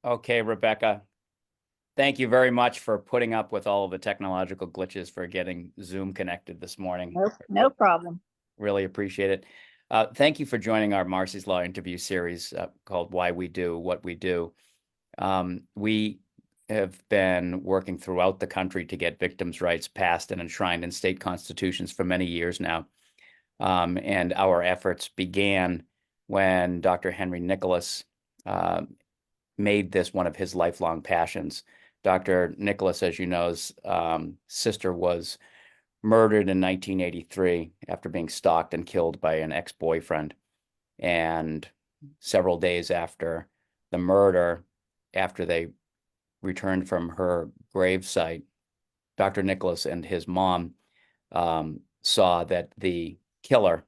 Okay, Rebecca, thank you very much for putting up with all of the technological glitches for getting Zoom connected this morning. No problem. Really appreciate it. Thank you for joining our Marcy's Law interview series called Why We Do What We Do. We have been working throughout the country to get victims' rights passed and enshrined in state constitutions for many years now. And our efforts began when Dr. Henry Nicholas uh, made this one of his lifelong passions. Dr. Nicholas, as you know's sister was murdered in 1983 after being stalked and killed by an ex-boyfriend. And several days after the murder, after they returned from her gravesite, Dr. Nicholas and his mom saw that the killer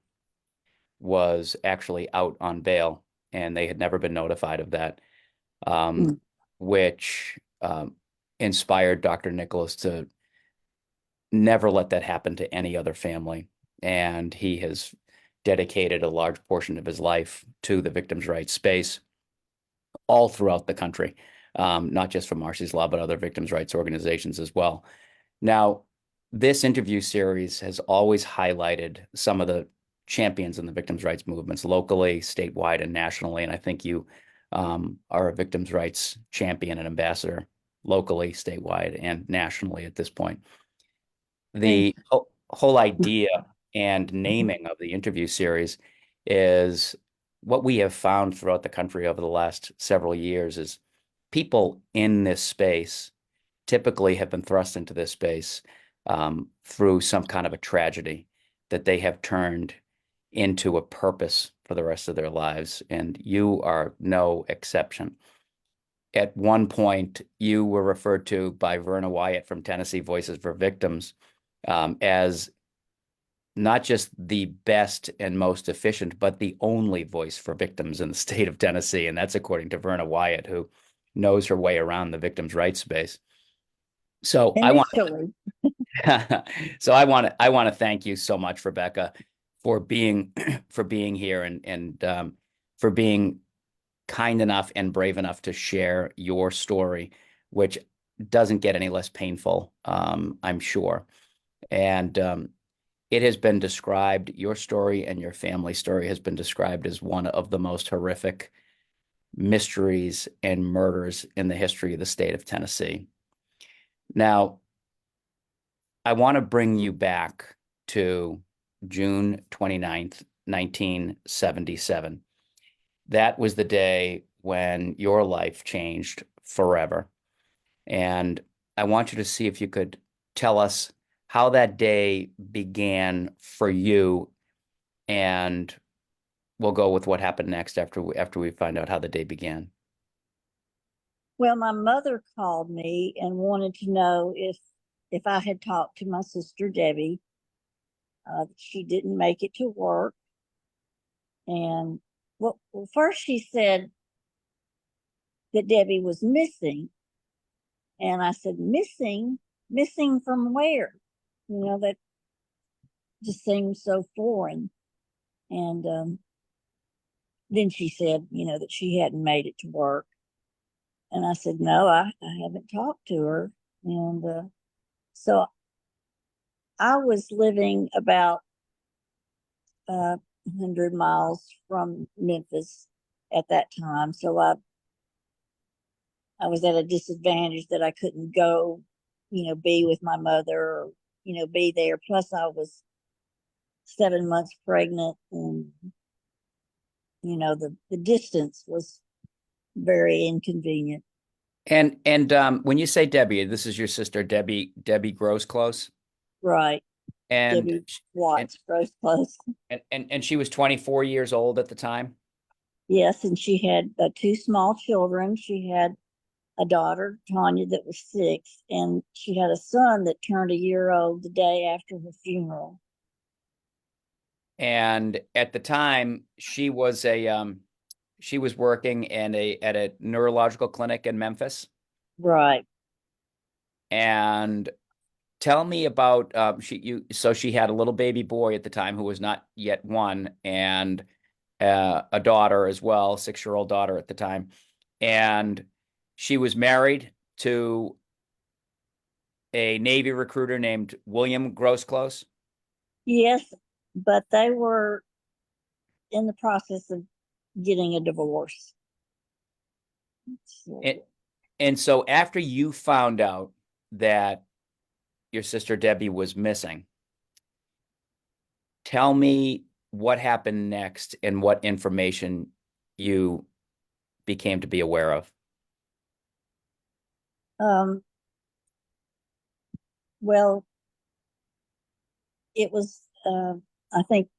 was actually out on bail, and they had never been notified of that, Mm. which inspired Dr. Nicholas to never let that happen to any other family. And he has dedicated a large portion of his life to the victims' rights space all throughout the country, not just from Marcy's Law, but other victims' rights organizations as well. Now, this interview series has always highlighted some of the champions in the victims' rights movements locally, statewide, and nationally. And I think you are a victims' rights champion and ambassador locally, statewide, and nationally at this point. Thank The whole idea and naming of the interview series is what we have found throughout the country over the last several years is people in this space typically have been thrust into this space through some kind of a tragedy that they have turned into a purpose for the rest of their lives. And you are no exception. At one point, you were referred to by Verna Wyatt from Tennessee Voices for Victims as not just the best and most efficient, but the only voice for victims in the state of Tennessee. And that's according to Verna Wyatt, who knows her way around the victims' rights space. So I want initially. I want to thank you so much, Rebecca, for being for being here and for being kind enough and brave enough to share your story, which doesn't get any less painful, I'm sure. And it has been described, your story and your family story has been described as one of the most horrific mysteries and murders in the history of the state of Tennessee. Now, I want to bring you back to June 29th, 1977. That was the day when your life changed forever. And I want you to see if you could tell us how that day began for you, and we'll go with what happened next after we find out how the day began. Well, my mother called me and wanted to know if I had talked to my sister Debbie. She didn't make it to work, and well, first she said that Debbie was missing, and I said, "Missing? Missing from where?" That just seemed so foreign. And then she said, that she hadn't made it to work. And I said, no, I haven't talked to her. And so I was living about 100 miles from Memphis at that time. So I was at a disadvantage that I couldn't go, be with my mother or, be there. Plus, I was 7 months pregnant, and, the distance was very inconvenient. And when you say Debbie, this is your sister Debbie Groseclose, Right. and Debbie and Watts, Groseclose. and she was 24 years old at the time. Yes, and she had two small children. She had a daughter, Tanya, that was 6, and she had a son that turned a year old the day after her funeral. And at the time, she was working at a neurological clinic in Memphis. Right. And tell me about she had a little baby boy at the time who was not yet one, and a daughter as well, 6-year-old daughter at the time. And She was married to a Navy recruiter named William Groseclose. Yes, but they were in the process of getting a divorce. And, and so after you found out that your sister Debbie was missing, tell me what happened next and what information you became to be aware of. Um, well, it was, I think,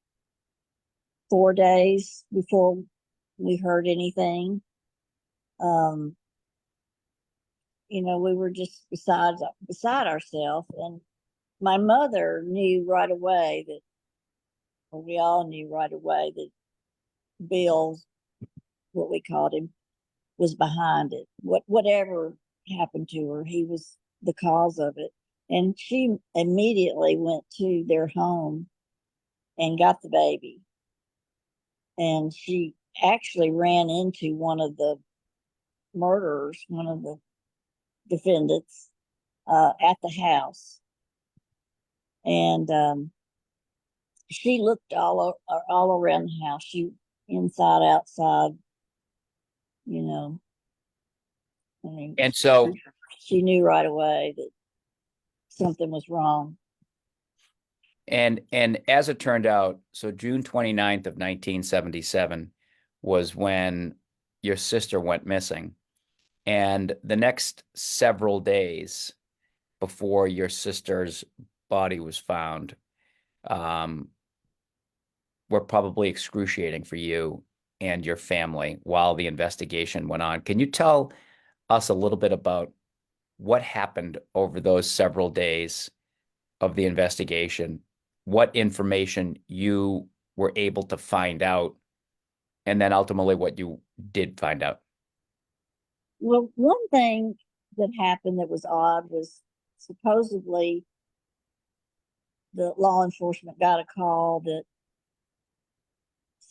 4 days before we heard anything. Um, we were just beside ourselves, and my mother knew right away that, or we all knew right away that Bill, what we called him, was behind it. Whatever happened to her, he was the cause of it. And she immediately went to their home and got the baby. And she actually ran into one of the murderers, one of the defendants, at the house. And she looked all around the house. She inside, outside. You know, I mean, And so, she knew right away that something was wrong. and as it turned out, so June 29th of 1977 was when your sister went missing. And the next several days before your sister's body was found, um, were probably excruciating for you and your family while the investigation went on. Can you tell us a little bit about what happened over those several days of the investigation, what information you were able to find out, and then ultimately what you did find out? Well, one thing that happened that was odd was supposedly the law enforcement got a call that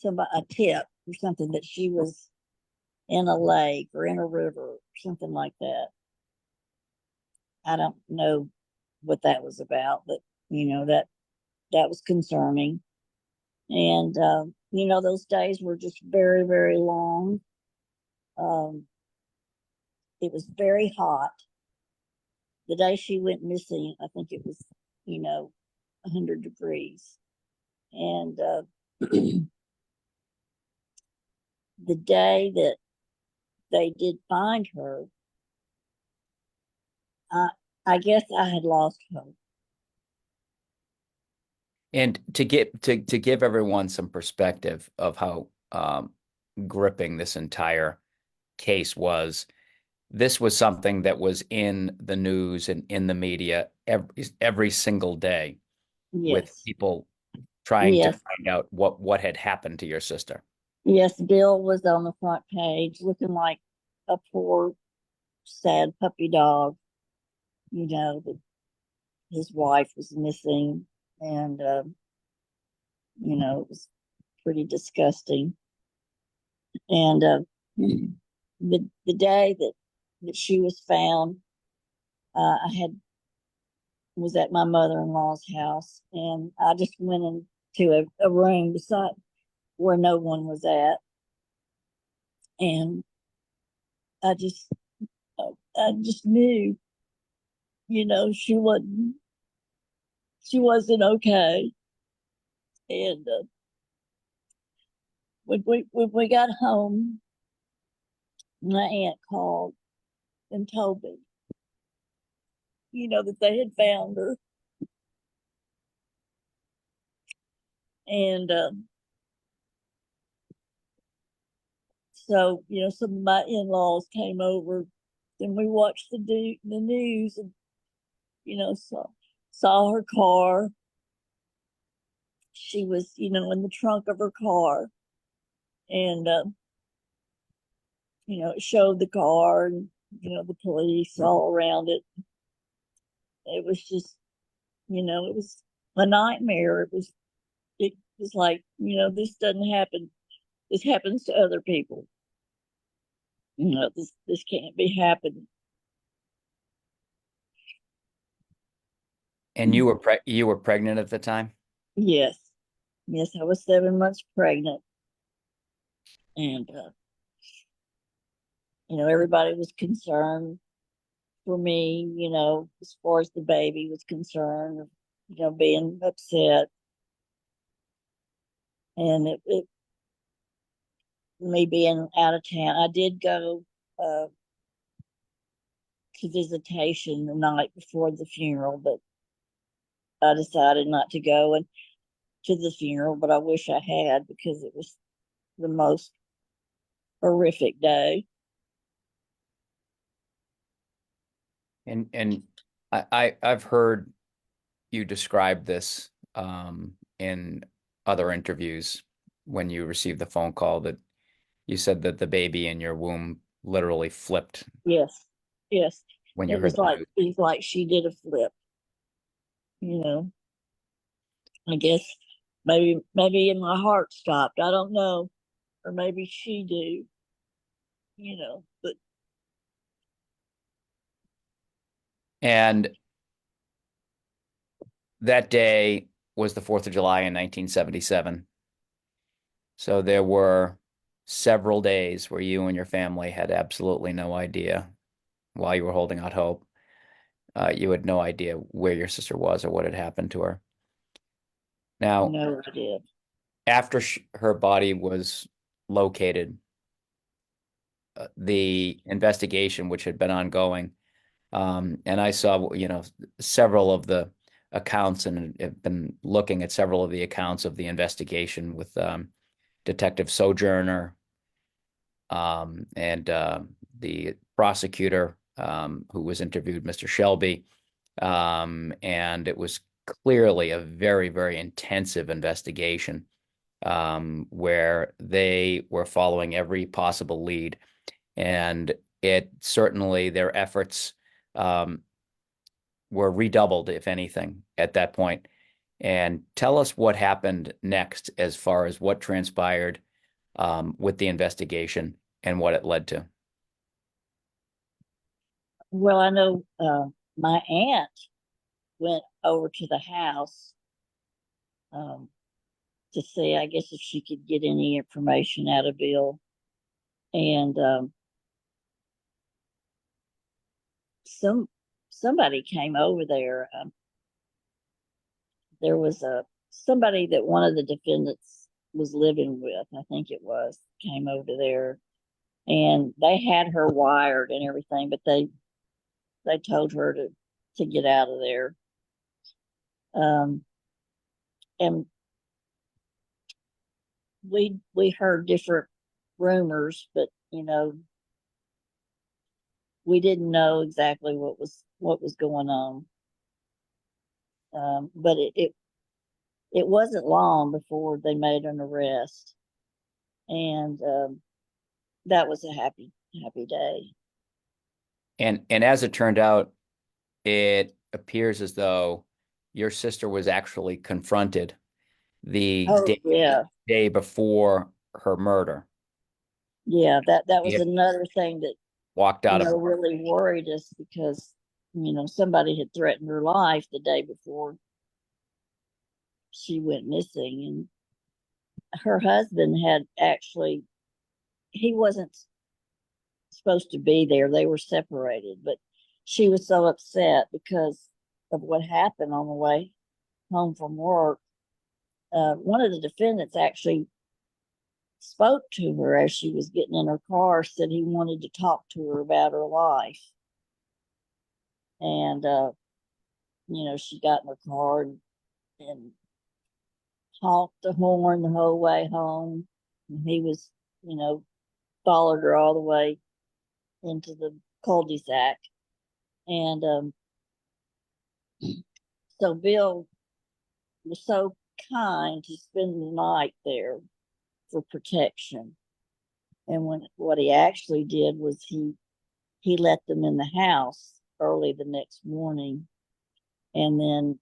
a tip or something, that she was in a lake or in a river or something like that. I don't know what that was about, but that was concerning. And those days were just very, very long. It was very hot. The day she went missing, I think it was, 100 degrees. And the day that they did find her, I, I guess I had lost hope. And to give everyone some perspective of how gripping this entire case was, this was something that was in the news and in the media every single day, with Yes, people trying to yes, find out what had happened to your sister. yes. Bill was on the front page looking like a poor, sad puppy dog. That his wife was missing, and it was pretty disgusting. And the day that she was found, I was at my mother-in-law's house, and I just went into a room beside where no one was at, and I just I just knew, she wasn't okay. And when we got home, my aunt called and told me, that they had found her. And so, some of my in-laws came over, and we watched the news, and, saw her car. She was, in the trunk of her car. And, it showed the car, and, the police all around it. It was just, it was a nightmare. It was like, this doesn't happen. This happens to other people. this can't be happening. And you were pregnant at the time? Yes, yes, I was 7 months pregnant, and everybody was concerned for me. As far as the baby was concerned, being upset, and me being out of town, I did go uh, to visitation the night before the funeral, but I decided not to go and to the funeral. But I wish I had, because it was the most horrific day. And I've heard you describe this in other interviews when you received the phone call that you said that the baby in your womb literally flipped Yes, yes, when you it heard was the like news. she did a flip. You know, I guess maybe in my heart stopped. I don't know, or maybe she do. But And that day was the 4th of July in 1977. So there were several days where you and your family had absolutely no idea while you were holding out hope. You had no idea where your sister was or what had happened to her. Now, no, I did. after her body was located, the investigation, which had been ongoing, and I saw, several of the accounts and have been looking at several of the accounts of the investigation with Detective Sojourner and the prosecutor who was interviewed, Mr. Shelby. And it was clearly a very, very intensive investigation where they were following every possible lead. And it certainly, their efforts um, were redoubled, if anything, at that point. And tell us what happened next as far as what transpired with the investigation and what it led to. Well, I know my aunt went over to the house um, to see, I guess, if she could get any information out of Bill. And some somebody came over there. There was somebody that one of the defendants was living with, I think it was, came over there, and they had her wired and everything, but they told her to get out of there. Um, and we heard different rumors, but we didn't know exactly what was going on. But it wasn't long before they made an arrest, and that was a happy day. And as it turned out, it appears as though your sister was actually confronted the Oh yeah, day before her murder. yeah. That She was had another thing that walked out of work. really worried us, because somebody had threatened her life the day before she went missing, and her husband had actually, he wasn't supposed to be there. They were separated, but she was so upset because of what happened on the way home from work. One of the defendants actually spoke to her as she was getting in her car, said he wanted to talk to her about her life. And, she got in her car and honked the horn the whole way home. And he was, you know, followed her all the way into the cul-de-sac. And so Bill was so kind to spend the night there for protection. And what he actually did was he let them in the house early the next morning, and then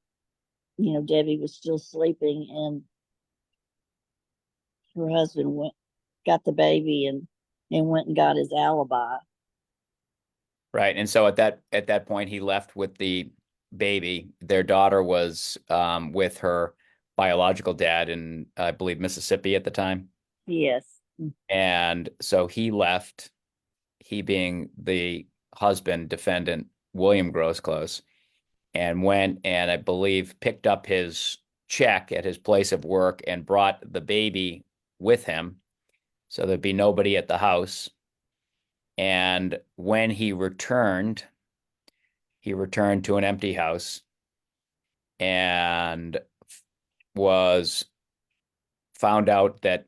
Debbie was still sleeping, and her husband got the baby, and and went and got his alibi. Right. And so at that point he left with the baby. Their daughter was with her biological dad in, I believe, Mississippi at the time. Yes. And so he left, he being the husband defendant, William Groseclose, and went and I believe picked up his check at his place of work and brought the baby with him. So there'd be nobody at the house. And when he returned to an empty house and was found out that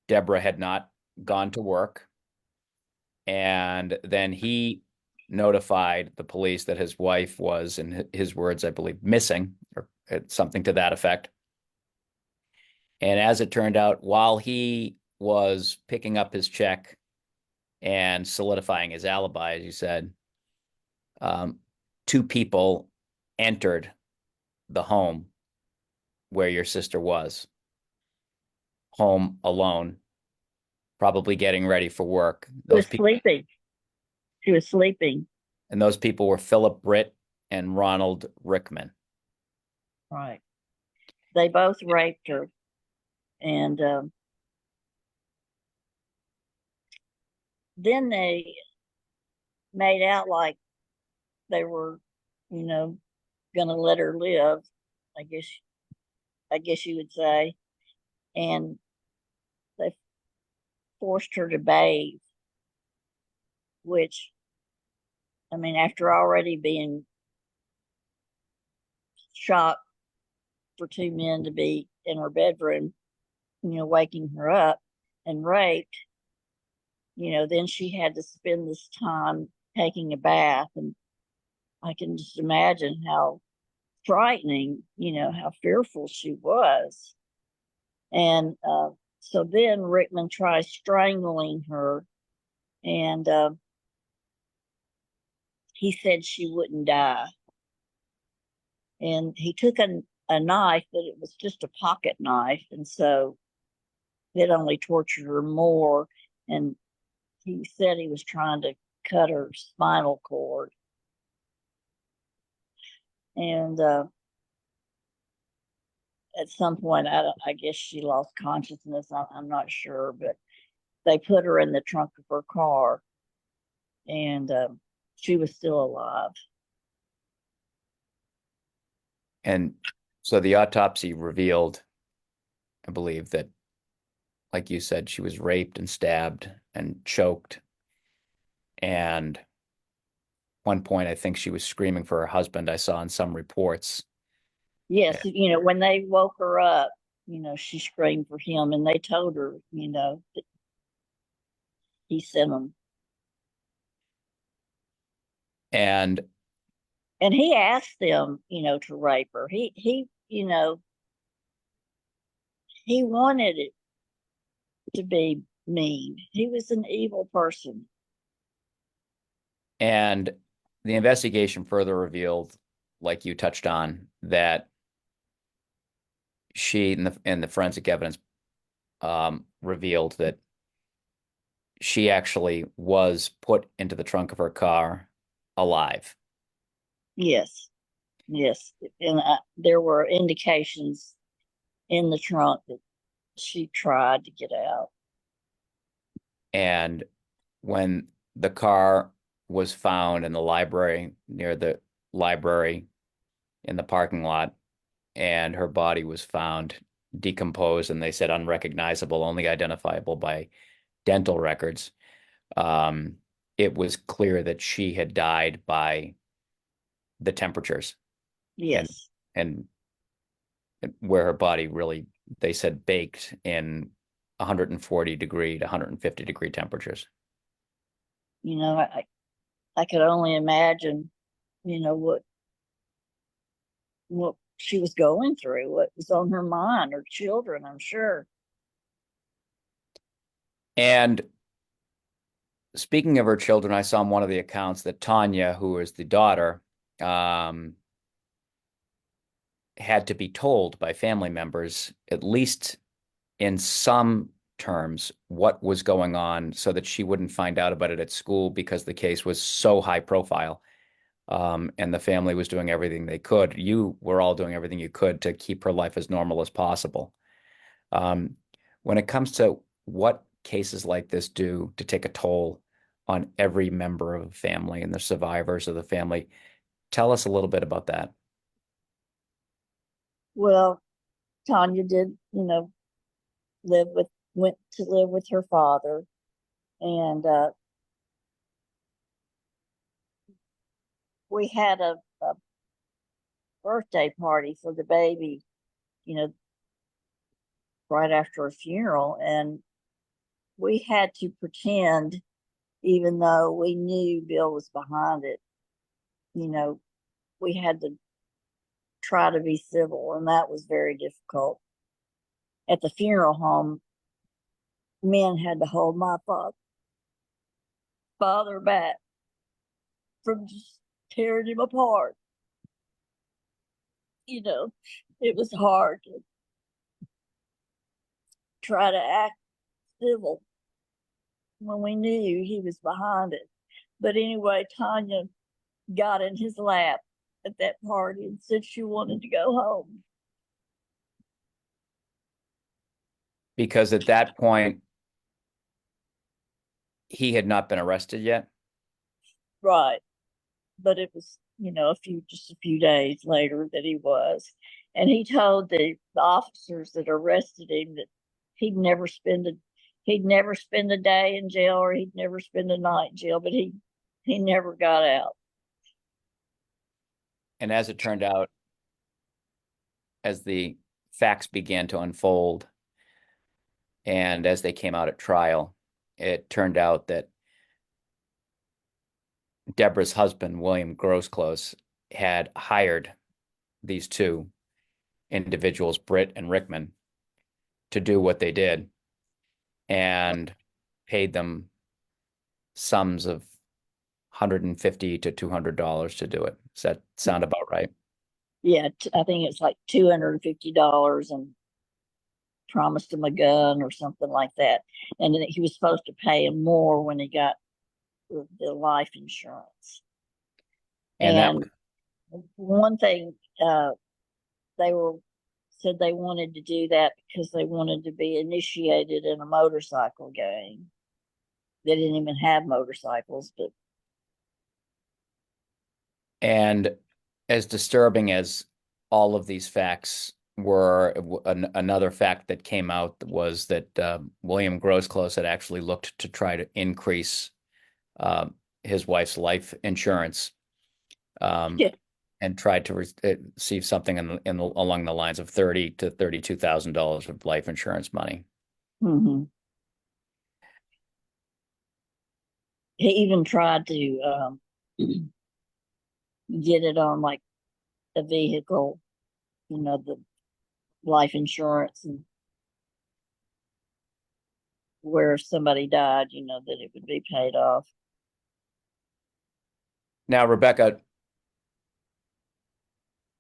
Debra had not gone to work. And then he notified the police that his wife was, in his words, I believe, missing or something to that effect. And as it turned out, while he was picking up his check and solidifying his alibi, as you said, two people entered the home where your sister was, home alone, probably getting ready for work. She was sleeping. She was sleeping. And those people were Philip Britt and Ronald Rickman. Right. They both raped her. And then they made out like they were, gonna let her live, I guess you would say. And they forced her to bathe, which, I mean, after already being shot for two men to be in her bedroom, waking her up and raped, then she had to spend this time taking a bath. And I can just imagine how frightening, how fearful she was. And so then Rickman tries strangling her, and he said she wouldn't die. And he took a knife, but it was just a pocket knife. And so it only tortured her more. And he said he was trying to cut her spinal cord. And at some point, I guess she lost consciousness. I'm not sure, but they put her in the trunk of her car, and she was still alive. And so the autopsy revealed, I believe, that, like you said, she was raped and stabbed and choked. And one point, I think she was screaming for her husband. I saw in some reports. Yes, when they woke her up, she screamed for him, and they told her, that he sent them. And he asked them, to rape her. He he wanted it to be mean. He was an evil person. And the investigation further revealed, like you touched on, that she and the forensic evidence revealed that she actually was put into the trunk of her car alive. Yes, yes, and there were indications in the trunk that she tried to get out. And when the car was found in the library, near the library in the parking lot, and her body was found decomposed, and they said unrecognizable, only identifiable by dental records, it was clear that she had died by the temperatures. Yes. And where her body really, they said, baked in 140 degree to 150 degree temperatures. I could only imagine, what she was going through, what was on her mind, her children, I'm sure. And speaking of her children, I saw in one of the accounts that Tanya, who is the daughter, had to be told by family members, at least in some terms what was going on so that she wouldn't find out about it at school because the case was so high profile, and the family was doing everything they could. You were all doing everything you could to keep her life as normal as possible. Um, when it comes to what cases like this do to take a toll on every member of the family and the survivors of the family, tell us a little bit about that. Well, Tanya did, went to live with her father, and we had a birthday party for the baby, you know, right after a funeral, and we had to pretend, even though we knew Bill was behind it, you know, we had to try to be civil, and that was very difficult. At the funeral home, men had to hold my father back from just tearing him apart. It was hard to try to act civil when we knew he was behind it. But anyway, Tanya got in his lap at that party and said she wanted to go home. Because at that point, he had not been arrested yet. Right. But it was, just a few days later that he was. And he told the officers that arrested him that he'd never spend a he'd never spend a day in jail, or he'd never spend a night in jail, but he never got out. And as it turned out, as the facts began to unfold and as they came out at trial, it turned out that Debra's husband, William Groseclose, had hired these two individuals, Britt and Rickman, to do what they did and paid them sums of $150 to $200 to do it. Does that sound about right? Yeah, I think it's like $250, and promised him a gun or something like that. And then he was supposed to pay him more when he got the life insurance. And that And one thing, they were said they wanted to do that because they wanted to be initiated in a motorcycle gang. They didn't even have motorcycles, but and as disturbing as all of these facts were, another fact that came out was that William Groseclose had actually looked to try to increase uh, his wife's life insurance, um, yeah. and tried to receive something along the lines of $30,000 to $32,000 of life insurance money. Mm-hmm. He even tried to get it on like a vehicle, the life insurance, and where somebody died, that it would be paid off. Now, Rebecca,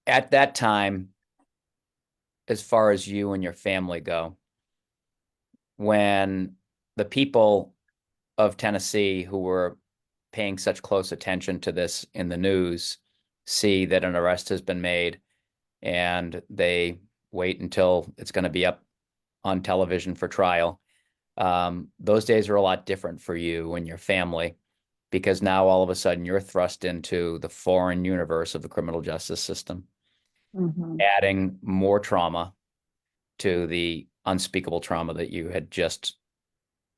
at that time, as far as you and your family go, when the people of Tennessee who were paying such close attention to this in the news see that an arrest has been made and they wait until it's going to be up on television for trial, those days are a lot different for you and your family, because now all of a sudden you're thrust into the foreign universe of the criminal justice system, Mm-hmm. adding more trauma to the unspeakable trauma that you had just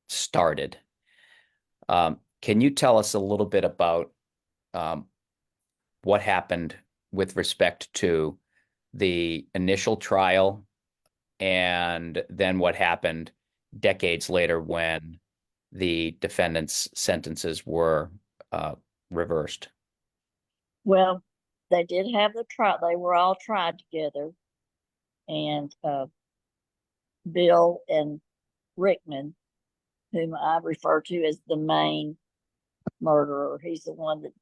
started. Can you tell us a little bit about um, what happened with respect to the initial trial and then what happened decades later when the defendants' sentences were reversed? Well, they did have the trial. They were all tried together, and Bill and Rickman, whom I refer to as the main murderer, he's the one that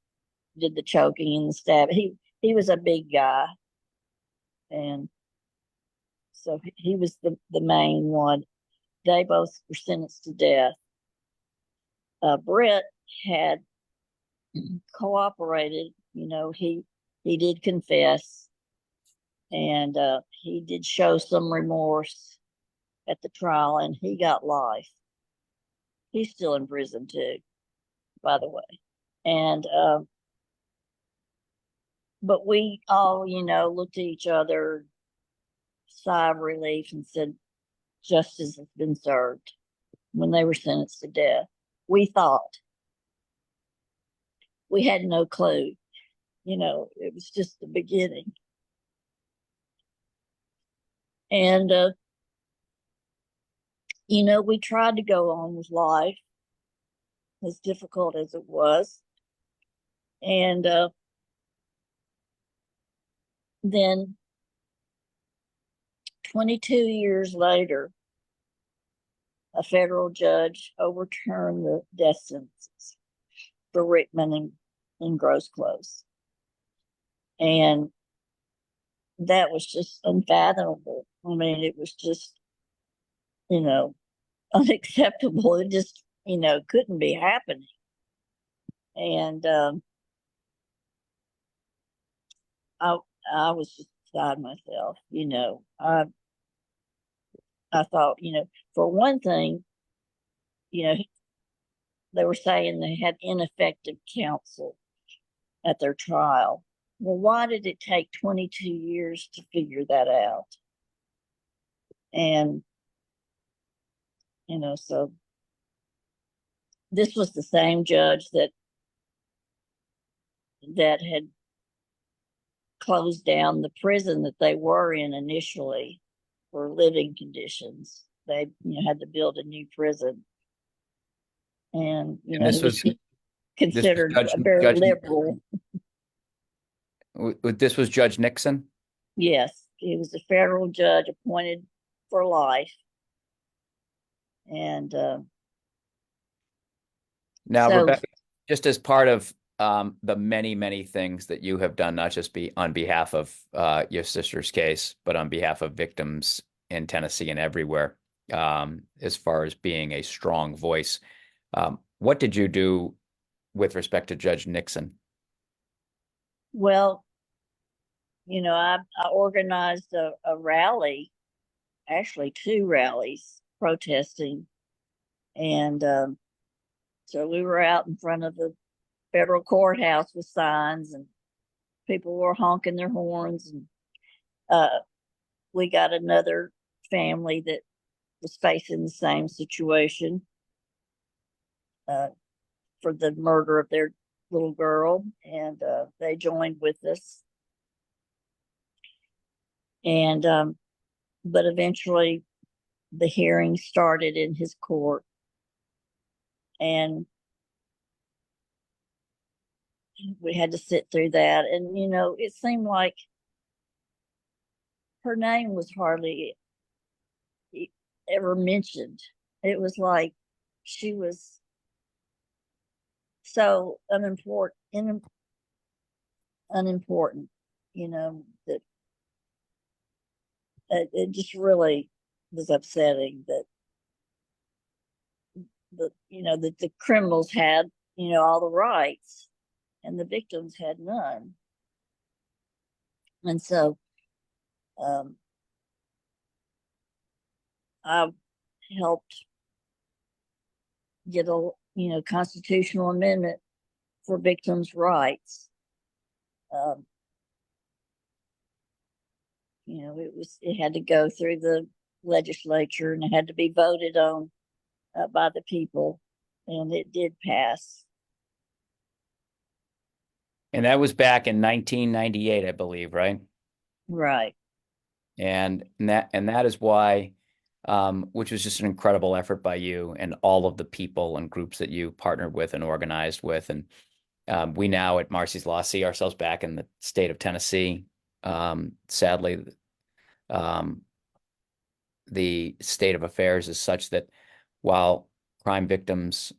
did the choking and the stab. He was a big guy, and so he was the main one. they both were sentenced to death. Brett had cooperated. He did confess, and he did show some remorse at the trial, and he got life. He's still in prison too, by the way. And but we all, looked at each other, sigh of relief, and said, justice has been served when they were sentenced to death. We thought. We had no clue. It was just the beginning. And, we tried to go on with life, as difficult as it was. And then 22 years later, a federal judge overturned the death sentences for Rickman and Groseclose. And that was just unfathomable. I mean, it was just, unacceptable. It just, couldn't be happening. And I was just beside myself. I thought, for one thing, they were saying they had ineffective counsel at their trial. Well, why did it take 22 years to figure that out? And, so this was the same judge that had closed down the prison that they were in initially for living conditions. They had to build a new prison. And, this was considered Judge, very Judge, liberal. This was Judge Nixon? Yes, he was a federal judge appointed for life. And now, so, Rebecca, just as part of the many, many things that you have done, not just on behalf of your sister's case, but on behalf of victims in Tennessee and everywhere, as far as being a strong voice, what did you do with respect to Judge Nixon? well, I organized a rally, actually 2 rallies protesting. And so we were out in front of the federal courthouse with signs, and people were honking their horns. And we got another family that was facing the same situation for the murder of their little girl, and they joined with us. And but eventually the hearing started in his court, and we had to sit through that. And it seemed like her name was hardly ever mentioned. It was like she was so unimportant, that it just really was upsetting that that the criminals had all the rights and the victims had none. And so I helped get a constitutional amendment for victims' rights. It had to go through the legislature, and it had to be voted on by the people, and it did pass. And that was back in 1998, I believe, right? Right. And that is why, which was just an incredible effort by you and all of the people and groups that you partnered with and organized with. And we now at Marsy's Law see ourselves back in the state of Tennessee. Sadly, the state of affairs is such that while crime victims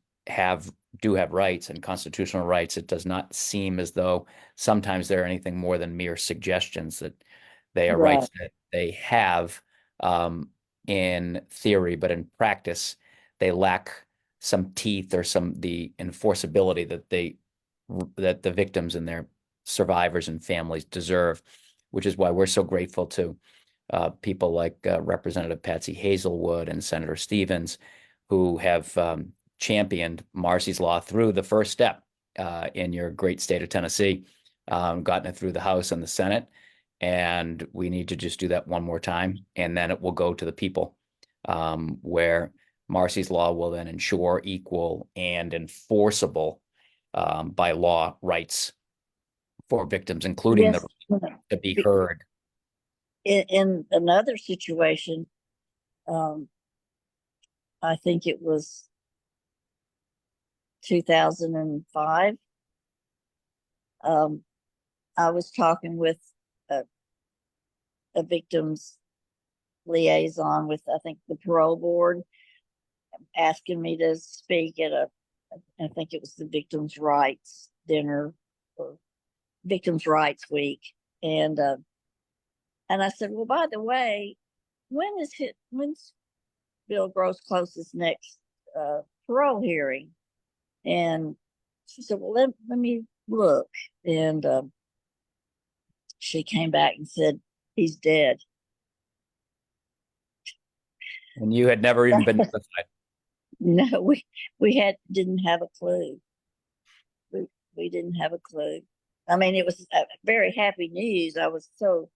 do have rights and constitutional rights, it does not seem as though sometimes they're anything more than mere suggestions that they are Right. rights that they have. in theory, but in practice, they lack some teeth or the enforceability that the victims and their survivors and families deserve, which is why we're so grateful to people like Representative Patsy Hazelwood and Senator Stevens, who have championed Marsy's Law through the first step in your great state of Tennessee, gotten it through the House and the Senate. And we need to just do that one more time, and then it will go to the people, where Marsy's Law will then ensure equal and enforceable by law rights for victims, including the Yes. to be heard. In another situation, I think it was 2005. I was talking with a, a victim's liaison with, I think, the parole board, asking me to speak at I think it was the victims' rights dinner or victims' rights week. And I said, well, by the way, when's Bill Groseclose's next parole hearing? And she said, well, let me look. And she came back and said, he's dead. And you had never even been notified. No, we didn't have a clue. We didn't have a clue. I mean, it was very happy news. I was so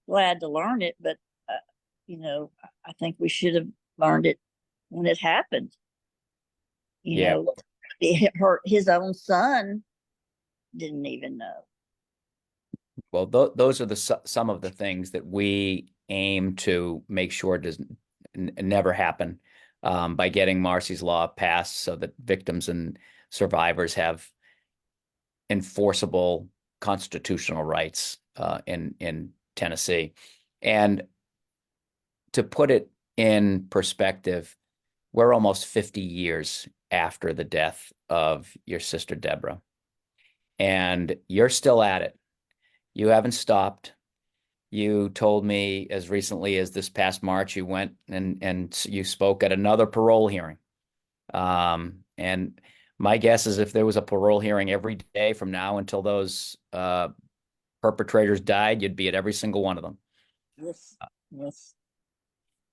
glad to learn it, but I think we should have learned it when it happened. Yeah. His own son didn't even know. Well, those are some of the things that we aim to make sure does never happen, by getting Marsy's Law passed so that victims and survivors have enforceable constitutional rights in Tennessee. And to put it in perspective, we're almost 50 years after the death of your sister Debra, and you're still at it. You haven't stopped. You told me as recently as this past March, you went and you spoke at another parole hearing. And my guess is if there was a parole hearing every day from now until those perpetrators died, you'd be at every single one of them. Yes, yes.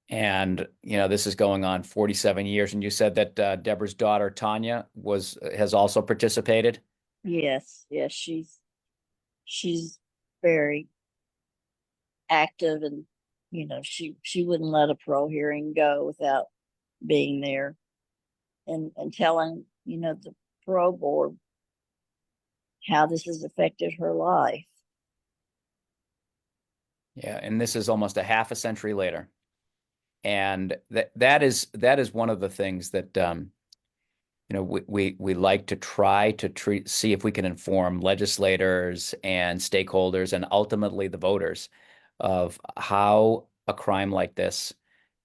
And this is going on 47 years. And you said that Debra's daughter Tanya has also participated. Yes, yes. She's very active, and she wouldn't let a parole hearing go without being there and telling the parole board how this has affected her life. Yeah, and this is almost a half a century later, and that is one of the things that we like to try to see if we can inform legislators and stakeholders and ultimately the voters of how a crime like this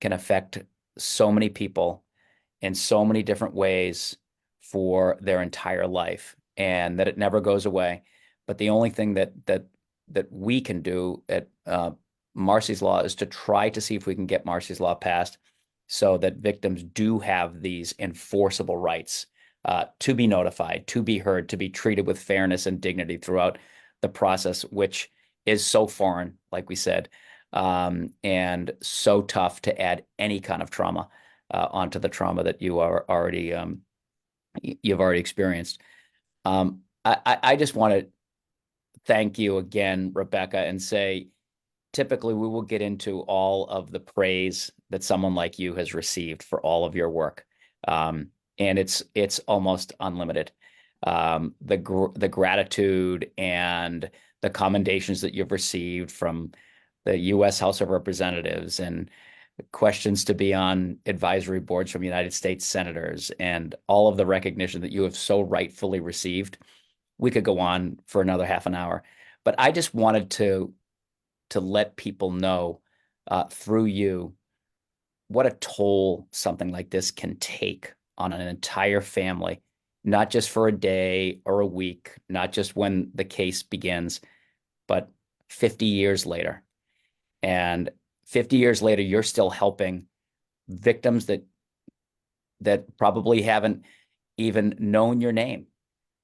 can affect so many people in so many different ways for their entire life, and that it never goes away. But the only thing that we can do at Marsy's Law is to try to see if we can get Marsy's Law passed so that victims do have these enforceable rights, to be notified, to be heard, to be treated with fairness and dignity throughout the process, which is so foreign, like we said, and so tough to add any kind of trauma onto the trauma that you've already experienced. I just want to thank you again, Rebecca, and say, typically we will get into all of the praise that someone like you has received for all of your work, and it's almost unlimited. The gratitude and the commendations that you've received from the U.S. House of Representatives, and questions to be on advisory boards from United States senators, and all of the recognition that you have so rightfully received. We could go on for another half an hour, but I just wanted to let people know, through you, what a toll something like this can take on an entire family, not just for a day or a week, not just when the case begins, but 50 years later. And 50 years later, you're still helping victims that probably haven't even known your name.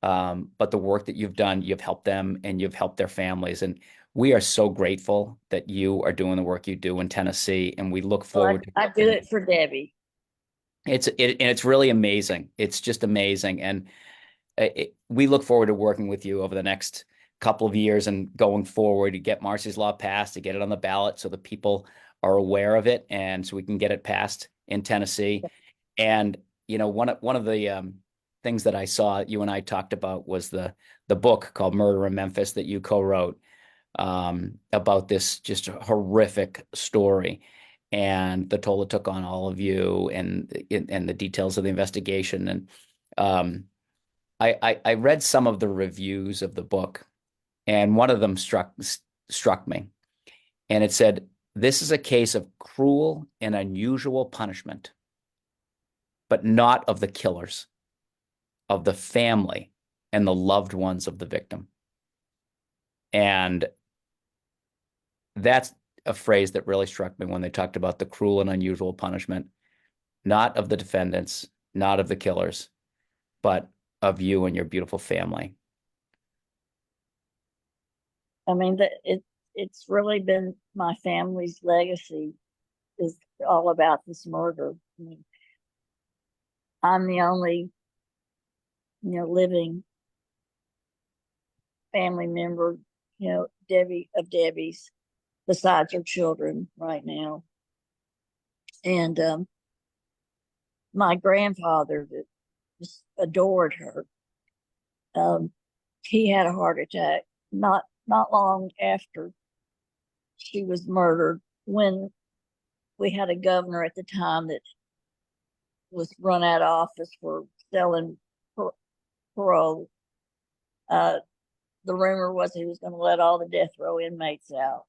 But the work that you've done, you've helped them and you've helped their families. And we are so grateful that you are doing the work you do in Tennessee. And we look Well, forward to I do working. it for Debbie. And it's really amazing. It's just amazing. And we look forward to working with you over the next couple of years and going forward to get Marsy's Law passed, to get it on the ballot so the people are aware of it and so we can get it passed in Tennessee. And, one of the things that I saw you and I talked about was the book called Murder in Memphis that you co-wrote, about this just horrific story and the toll it took on all of you and the details of the investigation. And I read some of the reviews of the book, and one of them struck me, and it said, "This is a case of cruel and unusual punishment, but not of the killers, of the family and the loved ones of the victim." And that's a phrase that really struck me when they talked about the cruel and unusual punishment, not of the defendants, not of the killers, but of you and your beautiful family. I mean, it's really been my family's legacy is all about this murder. I mean, I'm the only, living family member, Debbie's, besides her children right now. And my grandfather that just adored her, he had a heart attack not long after she was murdered, when we had a governor at the time that was run out of office for selling parole. The rumor was he was going to let all the death row inmates out.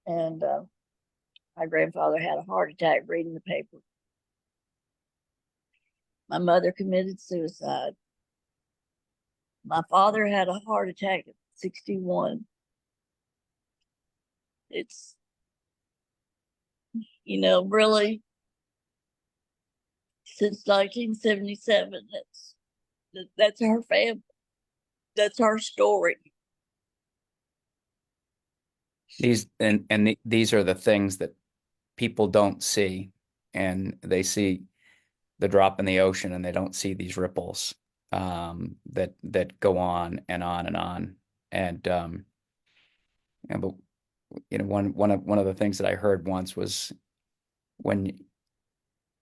And my grandfather had a heart attack reading the paper. My mother committed suicide. My father had a heart attack at 61. It's, really, since 1977, that's our family. That's our story. These are the things that people don't see, and they see the drop in the ocean and they don't see these ripples that go on and on and on. And but one of the things that I heard once was, when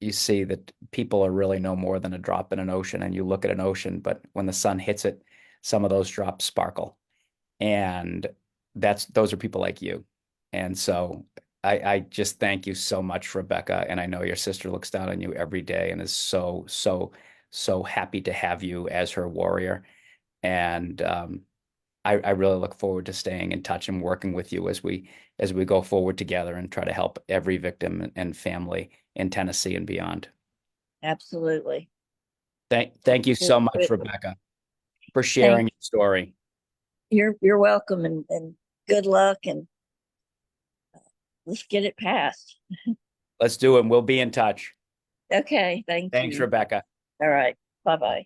you see that people are really no more than a drop in an ocean, and you look at an ocean, but when the sun hits it, some of those drops sparkle. And those are people like you. And so I just thank you so much, Rebecca. And I know your sister looks down on you every day and is so, so, so happy to have you as her warrior. And I really look forward to staying in touch and working with you as we go forward together and try to help every victim and family in Tennessee and beyond. Absolutely. Thank you so much, Rebecca, for sharing your story. You're welcome, and good luck, and let's get it passed. Let's do it. We'll be in touch. Okay, thank you. Thanks, Rebecca. All right, bye-bye.